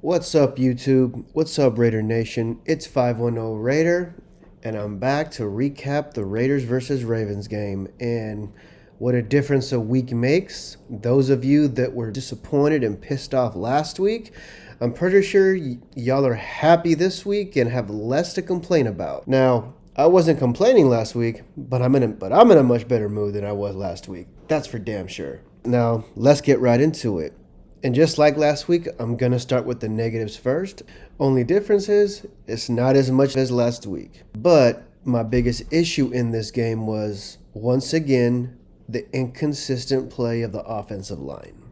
What's up, YouTube? What's up, Raider Nation? It's 510 Raider, and I'm back to recap the Raiders versus Ravens game and what a difference a week makes. Those of you that were disappointed and pissed off last week, I'm pretty sure y'all are happy this week and have less to complain about. Now, I wasn't complaining last week, but I'm in a much better mood than I was last week. That's for damn sure. Now, let's get right into it. And just like last week, I'm going to start with the negatives first. Only difference is it's not as much as last week. But my biggest issue in this game was, once again, the inconsistent play of the offensive line.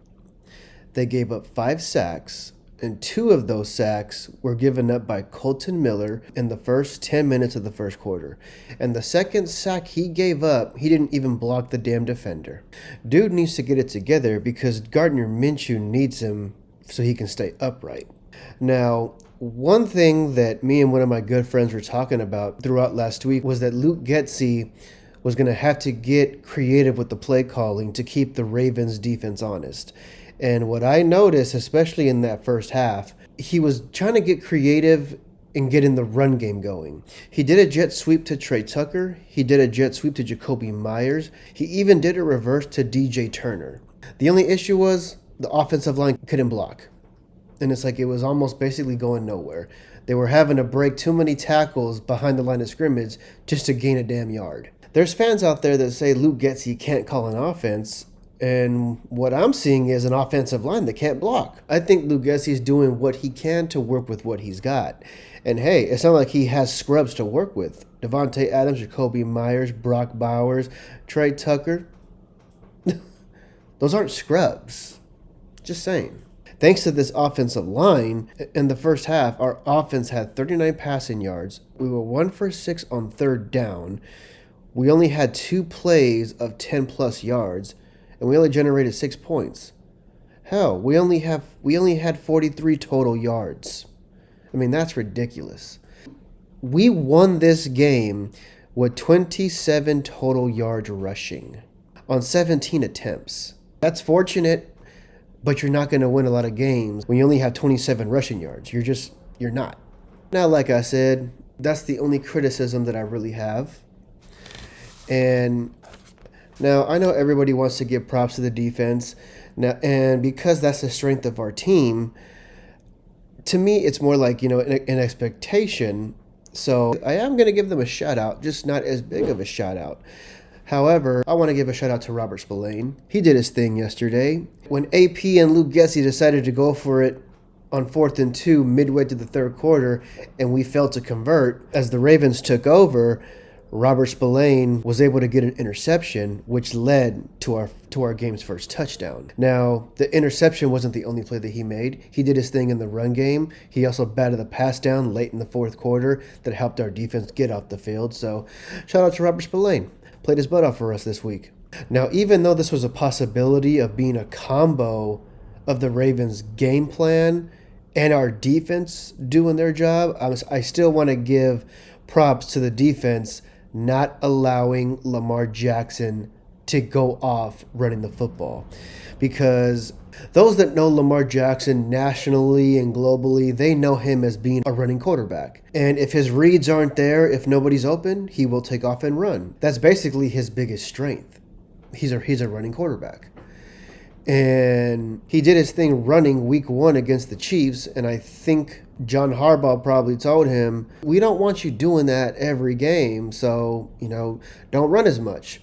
They gave up 5 sacks, and 2 of those sacks were given up by Kolton Miller in the first 10 minutes of the first quarter. And the second sack he gave up, he didn't even block the damn defender. Dude needs to get it together because Gardner Minshew needs him so he can stay upright. Now, one thing that me and one of my good friends were talking about throughout last week was that Luke Getsy was going to have to get creative with the play calling to keep the Ravens defense honest. And what I noticed, especially in that first half, he was trying to get creative and getting the run game going. He did a jet sweep to Trey Tucker. He did a jet sweep to Jakobi Meyers. He even did a reverse to DJ Turner. The only issue was the offensive line couldn't block. And it's like it was almost basically going nowhere. They were having to break too many tackles behind the line of scrimmage just to gain a damn yard. There's fans out there that say Luke Getsy can't call an offense. And what I'm seeing is an offensive line that can't block. I think Luke Getsy is doing what he can to work with what he's got. And hey, it's not like he has scrubs to work with. Davante Adams, Jakobi Meyers, Brock Bowers, Trey Tucker. Those aren't scrubs. Just saying. Thanks to this offensive line, in the first half, our offense had 39 passing yards. We were 1 for 6 on third down. We only had 2 plays of 10-plus yards. And we only generated 6 points. Hell, we only had 43 total yards. I mean, that's ridiculous. We won this game with 27 total yards rushing on 17 attempts. That's fortunate, but you're not going to win a lot of games when you only have 27 rushing yards. You're not. Now, like I said, that's the only criticism that I really have. And now, I know everybody wants to give props to the defense, now, and because that's the strength of our team, to me, it's more like, an expectation. So I am going to give them a shout out, just not as big of a shout out. However, I want to give a shout out to Robert Spillane. He did his thing yesterday. When AP and Luke Getsy decided to go for it on 4th and 2 midway to the third quarter, and we failed to convert, as the Ravens took over, Robert Spillane was able to get an interception, which led to our game's first touchdown. Now, the interception wasn't the only play that he made. He did his thing in the run game. He also batted the pass down late in the fourth quarter that helped our defense get off the field. So, shout out to Robert Spillane. Played his butt off for us this week. Now, even though this was a possibility of being a combo of the Ravens' game plan and our defense doing their job, I still want to give props to the defense not allowing Lamar Jackson to go off running the football. Because those that know Lamar Jackson nationally and globally, they know him as being a running quarterback. And if his reads aren't there, if nobody's open, he will take off and run. That's basically his biggest strength. He's a running quarterback. And he did his thing running week 1 against the Chiefs, and I think John Harbaugh probably told him, we don't want you doing that every game, so, don't run as much.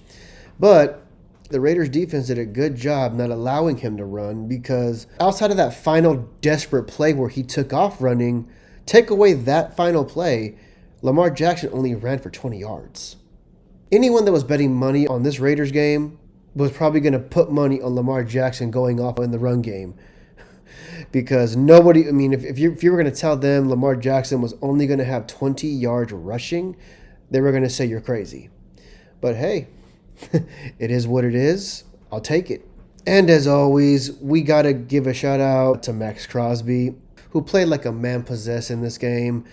But the Raiders defense did a good job not allowing him to run, because outside of that final desperate play where he took off running, take away that final play, Lamar Jackson only ran for 20 yards. Anyone that was betting money on this Raiders game was probably going to put money on Lamar Jackson going off in the run game. Because nobody, if you were going to tell them Lamar Jackson was only going to have 20 yards rushing, they were going to say you're crazy. But hey, it is what it is. I'll take it. And as always, we got to give a shout out to Max Crosby, who played like a man possessed in this game.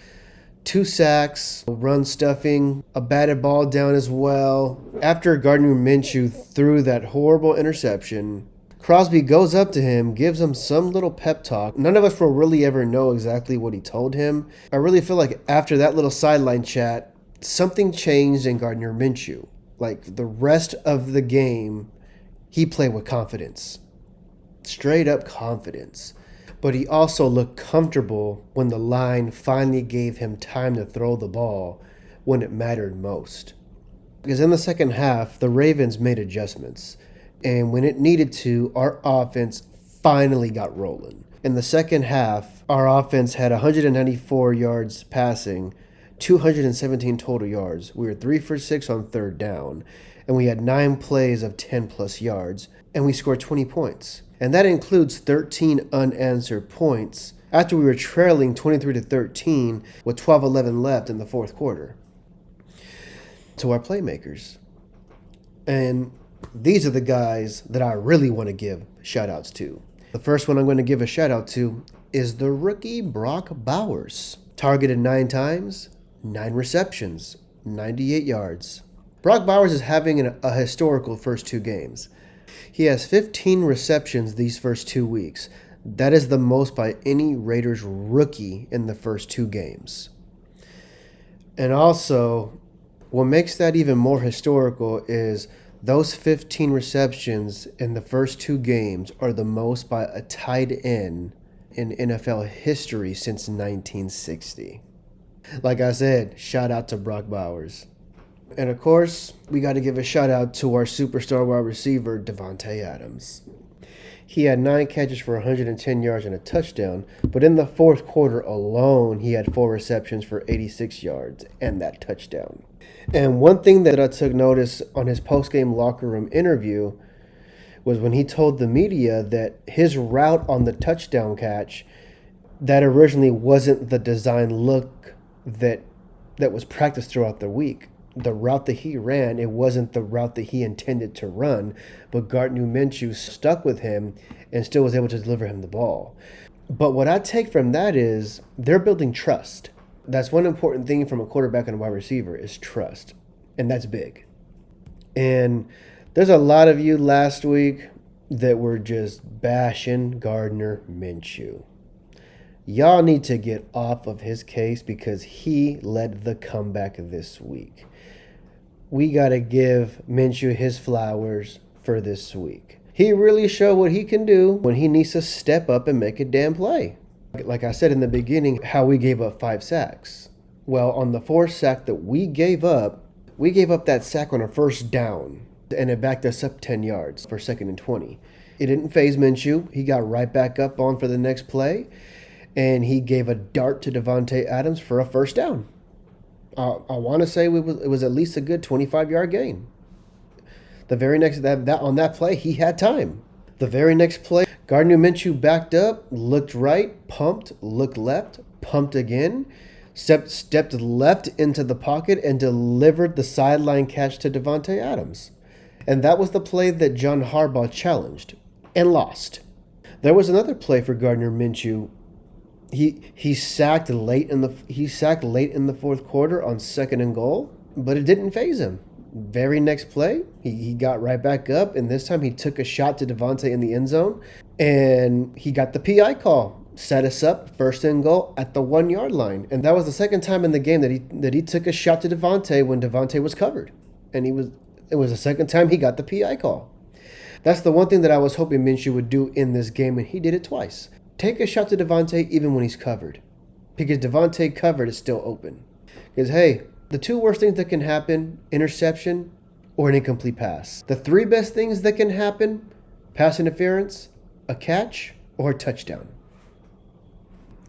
2 sacks, run stuffing, a batted ball down as well. After Gardner Minshew threw that horrible interception, Crosby goes up to him, gives him some little pep talk. None of us will really ever know exactly what he told him. I really feel like after that little sideline chat, something changed in Gardner Minshew. Like the rest of the game, he played with confidence. Straight up confidence. But he also looked comfortable when the line finally gave him time to throw the ball when it mattered most. Because in the second half, the Ravens made adjustments. And when it needed to, our offense finally got rolling. In the second half, our offense had 194 yards passing, 217 total yards. We were 3 for 6 on third down, and we had 9 plays of 10 plus yards, and we scored 20 points. And that includes 13 unanswered points after we were trailing 23-13 with 12:11 left in the fourth quarter. To our playmakers. And these are the guys that I really want to give shout outs to. The first one I'm going to give a shout out to is the rookie Brock Bowers. Targeted 9 times, 9 receptions, 98 yards. Brock Bowers is having a historical first 2 games. He has 15 receptions these first 2 weeks. That is the most by any Raiders rookie in the first 2 games. And also, what makes that even more historical is those 15 receptions in the first 2 games are the most by a tight end in NFL history since 1960. Like I said, shout out to Brock Bowers. And of course, we got to give a shout out to our superstar wide receiver, Davante Adams. He had 9 catches for 110 yards and a touchdown, but in the fourth quarter alone, he had 4 receptions for 86 yards and that touchdown. And one thing that I took notice on his post-game locker room interview was when he told the media that his route on the touchdown catch, that originally wasn't the design look that was practiced throughout the week. The route that he ran, it wasn't the route that he intended to run, but Gardner Minshew stuck with him and still was able to deliver him the ball. But what I take from that is they're building trust. That's one important thing from a quarterback and a wide receiver is trust, and that's big. And there's a lot of you last week that were just bashing Gardner Minshew. Y'all need to get off of his case because he led the comeback this week. We got to give Minshew his flowers for this week. He really showed what he can do when he needs to step up and make a damn play. Like I said in the beginning, how we gave up 5 sacks. Well, on the 4th sack that we gave up that sack on a first down, and it backed us up 10 yards for 2nd and 20. It didn't faze Minshew. He got right back up on for the next play, and he gave a dart to Davante Adams for a first down. I want to say it was at least a good 25-yard gain. The very next on that play, he had time. The very next play, Gardner Minshew backed up, looked right, pumped, looked left, pumped again, stepped left into the pocket and delivered the sideline catch to Davante Adams. And that was the play that John Harbaugh challenged and lost. There was another play for Gardner Minshew. He sacked late in the fourth quarter on 2nd and goal, but it didn't faze him. Very next play, he got right back up, and this time he took a shot to Davante in the end zone, and he got the PI call. Set us up 1st and goal at the 1-yard line. And that was the second time in the game that he took a shot to Davante when Davante was covered. And it was the second time he got the PI call. That's the one thing that I was hoping Minshew would do in this game, and he did it twice. Take a shot to Davante even when he's covered. Because Davante covered is still open. Because, hey, the 2 worst things that can happen, interception or an incomplete pass. The 3 best things that can happen, pass interference, a catch, or a touchdown.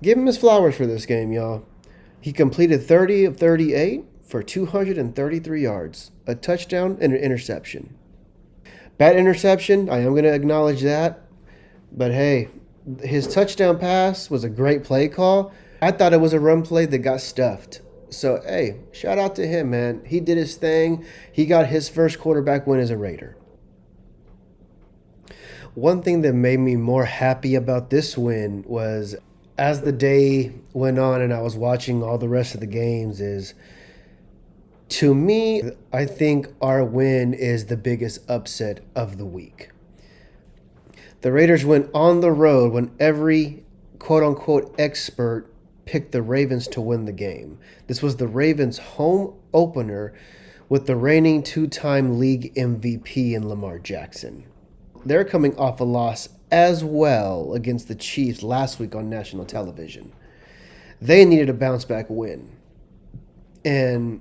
Give him his flowers for this game, y'all. He completed 30 of 38 for 233 yards, a touchdown and an interception. Bad interception, I am going to acknowledge that. But hey, his touchdown pass was a great play call. I thought it was a run play that got stuffed. So, hey, shout out to him, man. He did his thing. He got his first quarterback win as a Raider. One thing that made me more happy about this win was as the day went on and I was watching all the rest of the games is, to me, I think our win is the biggest upset of the week. The Raiders went on the road when every quote unquote expert picked the Ravens to win the game. This was the Ravens' home opener with the reigning two-time league MVP in Lamar Jackson. They're coming off a loss as well against the Chiefs last week on national television. They needed a bounce-back win. And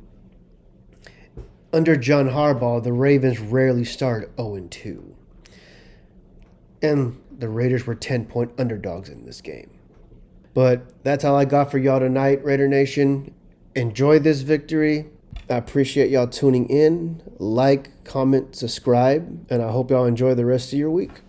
under John Harbaugh, the Ravens rarely start 0-2. And the Raiders were 10-point underdogs in this game. But that's all I got for y'all tonight, Raider Nation. Enjoy this victory. I appreciate y'all tuning in. Like, comment, subscribe, and I hope y'all enjoy the rest of your week.